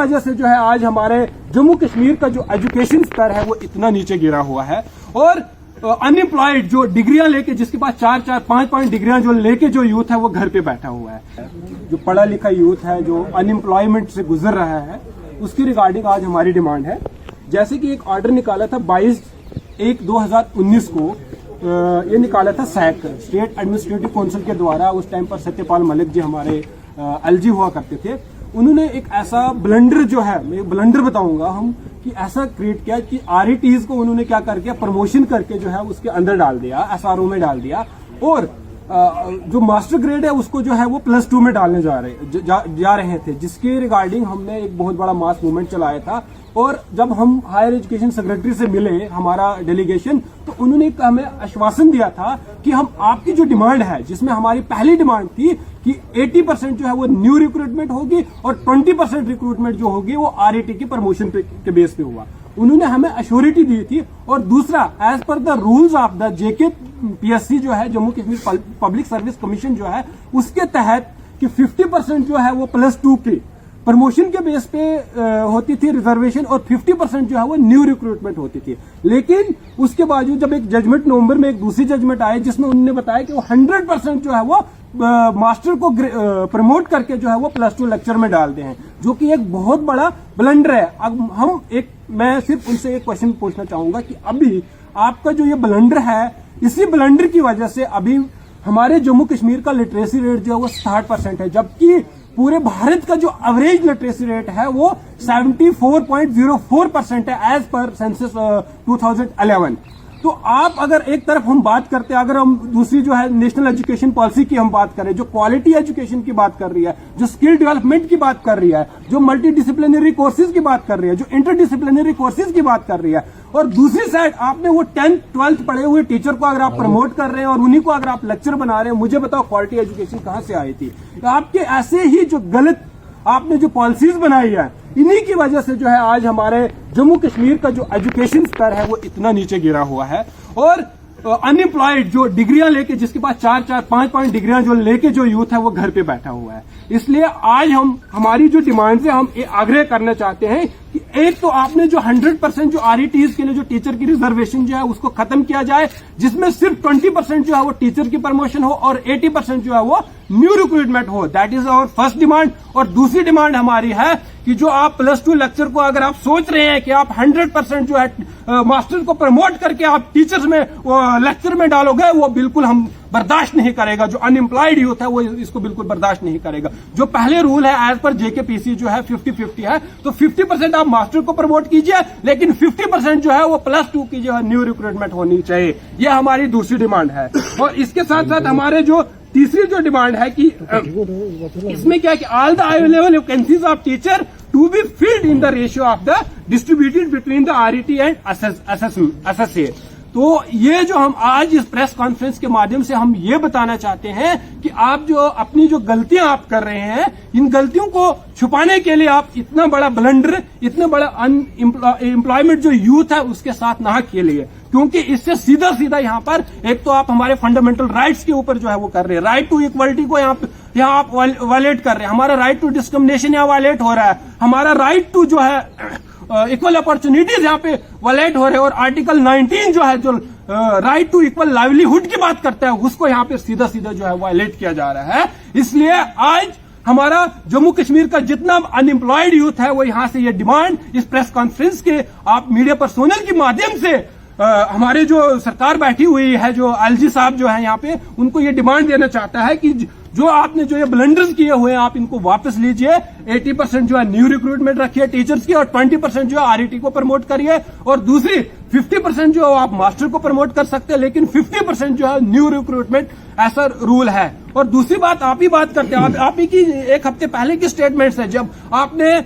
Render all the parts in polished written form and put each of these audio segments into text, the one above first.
वजह से जो है आज हमारे जम्मू कश्मीर का जो एजुकेशन स्तर है वो इतना नीचे गिरा हुआ है। और अनएम्प्लॉयड जो डिग्रियां लेके, जिसके पास 4-4, 5-5 डिग्रियां जो लेके जो यूथ है वो घर पे बैठा हुआ है। जो पढ़ा लिखा यूथ है जो अनएम्प्लॉयमेंट से गुजर रहा है, उसकी रिगार्डिंग आज हमारी डिमांड है। जैसे कि एक ऑर्डर निकाला था 22/1/2019 को, ये निकाला था सैक, स्टेट एडमिनिस्ट्रेटिव काउंसिल के द्वारा। उस टाइम पर सत्यपाल मलिक जी हमारे एलजी हुआ करते थे। उन्होंने एक ऐसा ब्लंडर जो है, मैं ब्लंडर बताऊंगा हम, कि ऐसा क्रिएट किया कि आरईटीज को उन्होंने क्या करके प्रमोशन करके जो है उसके अंदर डाल दिया, एसआरओ में डाल दिया। और जो मास्टर ग्रेड है उसको जो है वो +2 में डालने जा रहे थे, जिसके रिगार्डिंग हमने एक बहुत बड़ा मास मूवमेंट चलाया था। और जब हम हायर एजुकेशन सेक्रेटरी से मिले, हमारा डेलीगेशन, तो उन्होंने हमें आश्वासन दिया था कि हम आपकी जो डिमांड है, जिसमें हमारी पहली डिमांड थी कि 80% जो है वो न्यू रिक्रूटमेंट होगी और 20% रिक्रूटमेंट जो होगी वो आरईटी की प्रमोशन के बेस पे हुआ। उन्होंने हमें अश्योरिटी दी थी। और दूसरा, as per the rules of the JKPSC जो है, Jammu Kashmir public service commission जो है, उसके तहत कि 50% जो है वो +2 की प्रमोशन के बेस पे होती थी रिजर्वेशन, और 50% जो है वो न्यू रिक्रूटमेंट होती थी। लेकिन उसके बावजूद जब एक जजमेंट नवंबर में, एक दूसरी जजमेंट आई जिसमें उन्होंने बताया कि वो 100% जो है वो मास्टर को प्रमोट करके जो है वो +2 लेक्चर में डालते हैं, जो कि एक बहुत बड़ा ब्लंडर है। अब मैं सिर्फ उनसे एक क्वेश्चन पूछना चाहूंगा कि अभी आपका जो ये ब्लंडर है, इसी ब्लंडर की वजह से अभी हमारे जम्मू कश्मीर का लिटरेसी रेट जो है वो 60% है, जबकि पूरे भारत का जो एवरेज लिटरेसी रेट है वो 74.04% है एज पर सेंसस 2011। तो आप अगर एक तरफ हम बात करते हैं, अगर हम दूसरी जो है नेशनल एजुकेशन पॉलिसी की हम बात करें, जो क्वालिटी एजुकेशन की बात कर रही है, जो स्किल डेवलपमेंट की बात कर रही है, जो मल्टी डिसिप्लिनरी कोर्सेज की बात कर रही है, जो इंटरडिसिप्लिनरी कोर्सेज की बात कर रही है, और दूसरी साइड आपने वो 10th 12th पढ़े हुए टीचर को अगर आप प्रमोट कर रहे हैं और उन्हीं को अगर आप लेक्चर बना रहे हैं, मुझे बताओ क्वालिटी एजुकेशन कहां से आई थी? आपके ऐसे ही जो गलत आपने जो पॉलिसीज बनाई है, इन्हीं की वजह से जो है आज हमारे जम्मू कश्मीर का जो एजुकेशन स्तर है वो इतना नीचे गिरा हुआ है। और अनएम्प्लॉयड जो डिग्रियां लेके, जिसके पास 4-4, 5-5 डिग्रियां जो लेके जो यूथ है वो घर पे बैठा हुआ है। इसलिए आज हमारी जो डिमांड है, हम आग्रह करना चाहते हैं कि एक तो आपने जो 100% जो आरईटीज के लिए जो टीचर की रिजर्वेशन जो है उसको खत्म किया जाए, जिसमें सिर्फ 20% जो है वो टीचर की प्रमोशन हो और 80% जो है वो न्यू रिक्रूटमेंट हो। That is our first demand. और दूसरी डिमांड हमारी है कि जो आप +2 लेक्चर को अगर आप सोच रहे हैं कि आप 100% जो है मास्टर को प्रमोट करके आप टीचर्स में लेक्चर में डालोगे, वो बिल्कुल हम बर्दाश्त नहीं करेगा। जो अनएम्प्लॉयड यूथ है वो इसको बिल्कुल बर्दाश्त नहीं करेगा। जो पहले रूल है एज पर JKPSC जो है 50-50 है, तो 50% आप मास्टर को प्रमोट कीजिए, लेकिन 50% जो है वो +2 की जो है न्यू रिक्रूटमेंट होनी चाहिए। ये हमारी दूसरी डिमांड है। और इसके साथ साथ हमारे जो तीसरी जो डिमांड है कि इसमें क्या है कि all the available vacancies of teacher to be filled in the ratio of the distributed between the RET and SSA। तो ये जो हम आज इस प्रेस कॉन्फ्रेंस के माध्यम से हम ये बताना चाहते हैं कि आप जो अपनी जो गलतियां आप कर रहे हैं, इन गलतियों को छुपाने के लिए आप इतना बड़ा ब्लंडर, इतना बड़ा अनएम्प्लॉयमेंट जो यूथ है उसके साथ ना खेलिए, क्योंकि इससे सीधा सीधा यहाँ पर एक तो आप हमारे फंडामेंटल राइट्स के ऊपर जो है वो कर रहे हैं। राइट टू इक्वलिटी को यहाँ आप वायलेट कर रहे हैं। हमारा राइट टू डिस्क्रिमिनेशन यहाँ वायलेट हो रहा है। हमारा राइट टू जो है इक्वल अपॉर्चुनिटीज यहाँ पे वायलेट हो रहे हैं। और आर्टिकल 19 जो है, जो राइट टू इक्वल लाइवलीहुड की बात करता है, उसको यहाँ पे सीधा सीधा जो है वायलेट किया जा रहा है। इसलिए आज हमारा जम्मू कश्मीर का जितना अनएम्प्लॉयड यूथ है वो यहाँ से ये डिमांड इस प्रेस कॉन्फ्रेंस के आप मीडिया पर्सोनल के माध्यम से हमारे जो सरकार बैठी हुई है, जो एलजी साहब जो है यहाँ पे, उनको ये डिमांड देना चाहता है कि जो आपने जो ये ब्लंडर्स किए हुए हैं आप इनको वापस लीजिए। 80% जो है न्यू रिक्रूटमेंट रखिए टीचर्स की, और 20% जो है आरईटी को प्रमोट करिए, और दूसरी 50% जो आप मास्टर को प्रमोट कर सकते हैं, लेकिन 50% जो है न्यू रिक्रूटमेंट, ऐसा रूल है। और दूसरी बात आप ही बात करते हैं, आप ही की एक हफ्ते पहले की स्टेटमेंट्स है, जब आपने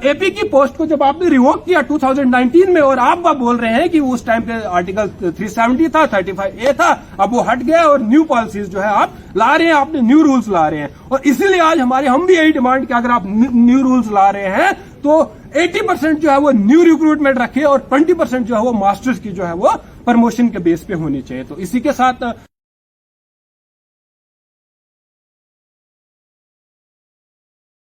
एपी की पोस्ट को जब आपने रिवोक किया 2019 में, और आप बोल रहे हैं कि उस टाइम पे आर्टिकल 370 था, 35A था, अब वो हट गया और न्यू पॉलिसीज जो है आप ला रहे हैं, आपने न्यू रूल्स ला रहे हैं। और इसीलिए आज हम भी यही डिमांड कि अगर आप न्यू रूल्स ला रहे हैं तो 80% जो है वो न्यू रिक्रूटमेंट रखिए और 20% जो है वो मास्टर्स की जो है वो प्रमोशन के बेस पे होनी चाहिए। तो इसी के साथ